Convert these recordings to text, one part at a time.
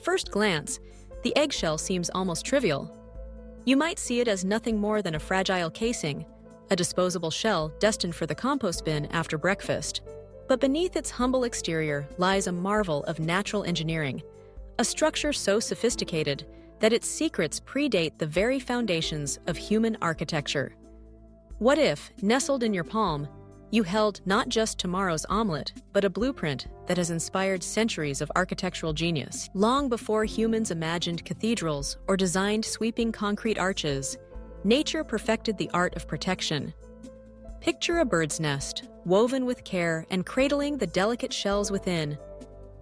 first glance, the eggshell seems almost trivial. You might see it as nothing more than a fragile casing, a disposable shell destined for the compost bin after breakfast. But beneath its humble exterior lies a marvel of natural engineering, a structure so sophisticated that its secrets predate the very foundations of human architecture. What if, nestled in your palm, you held not just tomorrow's omelet, but a blueprint that has inspired centuries of architectural genius? Long before humans imagined cathedrals or designed sweeping concrete arches, nature perfected the art of protection. Picture a bird's nest, woven with care and cradling the delicate shells within.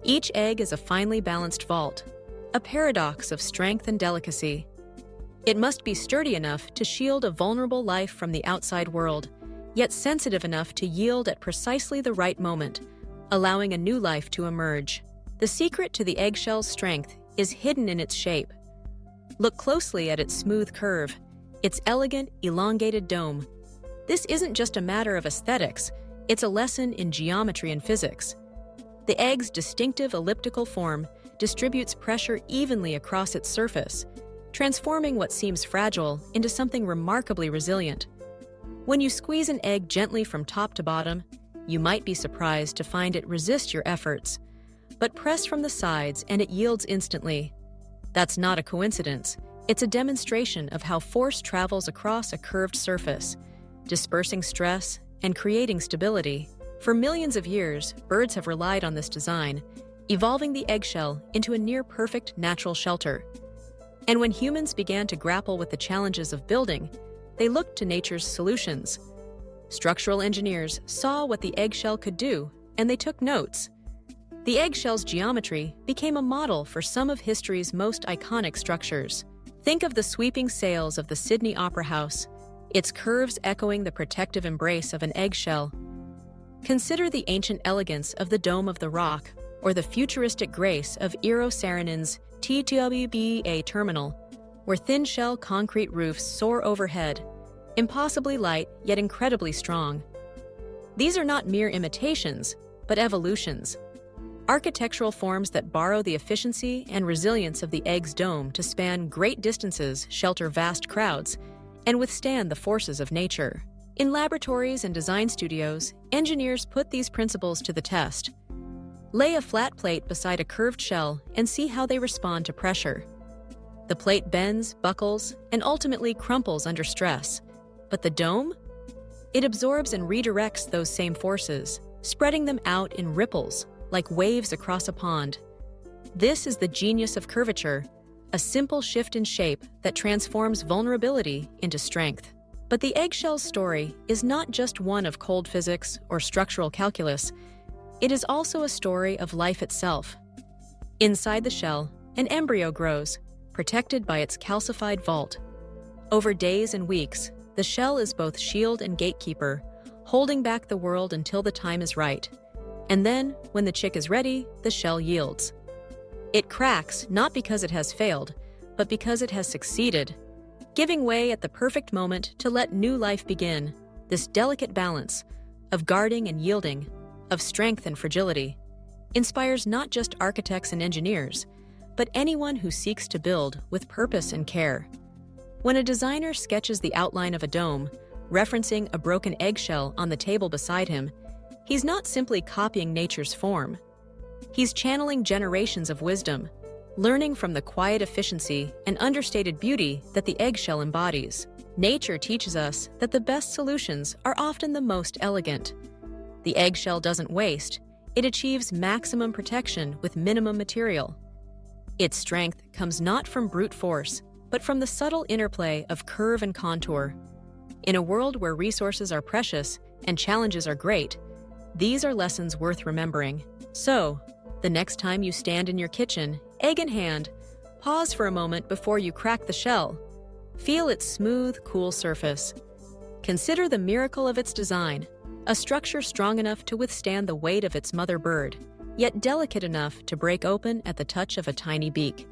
Each egg is a finely balanced vault, a paradox of strength and delicacy. It must be sturdy enough to shield a vulnerable life from the outside world, yet sensitive enough to yield at precisely the right moment, allowing a new life to emerge. The secret to the eggshell's strength is hidden in its shape. Look closely at its smooth curve, its elegant, elongated dome. This isn't just a matter of aesthetics, it's a lesson in geometry and physics. The egg's distinctive elliptical form distributes pressure evenly across its surface, transforming what seems fragile into something remarkably resilient. When you squeeze an egg gently from top to bottom, you might be surprised to find it resist your efforts. But press from the sides and it yields instantly. That's not a coincidence. It's a demonstration of how force travels across a curved surface, dispersing stress and creating stability. For millions of years, birds have relied on this design, evolving the eggshell into a near-perfect natural shelter. And when humans began to grapple with the challenges of building, they looked to nature's solutions. Structural engineers saw what the eggshell could do, and they took notes. The eggshell's geometry became a model for some of history's most iconic structures. Think of the sweeping sails of the Sydney Opera House, its curves echoing the protective embrace of an eggshell. Consider the ancient elegance of the Dome of the Rock, or the futuristic grace of Eero Saarinen's TWBA terminal, where thin-shell concrete roofs soar overhead, impossibly light yet incredibly strong. These are not mere imitations, but evolutions. Architectural forms that borrow the efficiency and resilience of the egg's dome to span great distances, shelter vast crowds, and withstand the forces of nature. In laboratories and design studios, engineers put these principles to the test. Lay a flat plate beside a curved shell and see how they respond to pressure. The plate bends, buckles, and ultimately crumples under stress. But the dome? It absorbs and redirects those same forces, spreading them out in ripples, like waves across a pond. This is the genius of curvature, a simple shift in shape that transforms vulnerability into strength. But the eggshell's story is not just one of cold physics or structural calculus. It is also a story of life itself. Inside the shell, an embryo grows, protected by its calcified vault. Over days and weeks, the shell is both shield and gatekeeper, holding back the world until the time is right. And then, when the chick is ready, the shell yields. It cracks not because it has failed, but because it has succeeded, giving way at the perfect moment to let new life begin. This delicate balance of guarding and yielding, of strength and fragility, inspires not just architects and engineers, but anyone who seeks to build with purpose and care. When a designer sketches the outline of a dome, referencing a broken eggshell on the table beside him, he's not simply copying nature's form. He's channeling generations of wisdom, learning from the quiet efficiency and understated beauty that the eggshell embodies. Nature teaches us that the best solutions are often the most elegant. The eggshell doesn't waste, it achieves maximum protection with minimum material. Its strength comes not from brute force, but from the subtle interplay of curve and contour. In a world where resources are precious and challenges are great, these are lessons worth remembering. So, the next time you stand in your kitchen, egg in hand, pause for a moment before you crack the shell. Feel its smooth, cool surface. Consider the miracle of its design, a structure strong enough to withstand the weight of its mother bird, yet delicate enough to break open at the touch of a tiny beak.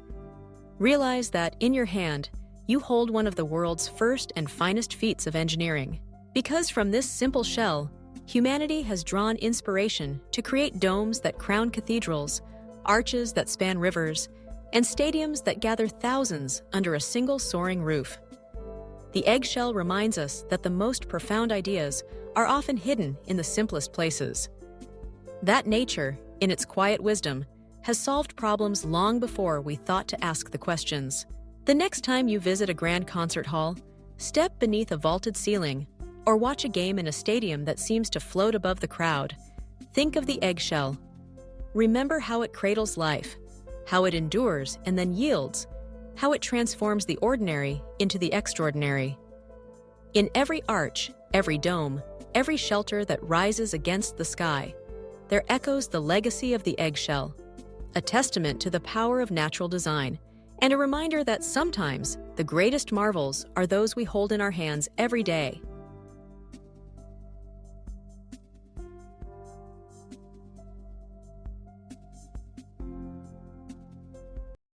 Realize that, in your hand, you hold one of the world's first and finest feats of engineering. Because from this simple shell, humanity has drawn inspiration to create domes that crown cathedrals, arches that span rivers, and stadiums that gather thousands under a single soaring roof. The eggshell reminds us that the most profound ideas are often hidden in the simplest places. That nature, in its quiet wisdom, has solved problems long before we thought to ask the questions. The next time you visit a grand concert hall, step beneath a vaulted ceiling, or watch a game in a stadium that seems to float above the crowd, think of the eggshell. Remember how it cradles life, how it endures and then yields, how it transforms the ordinary into the extraordinary. In every arch, every dome, every shelter that rises against the sky, there echoes the legacy of the eggshell, a testament to the power of natural design, and a reminder that sometimes the greatest marvels are those we hold in our hands every day.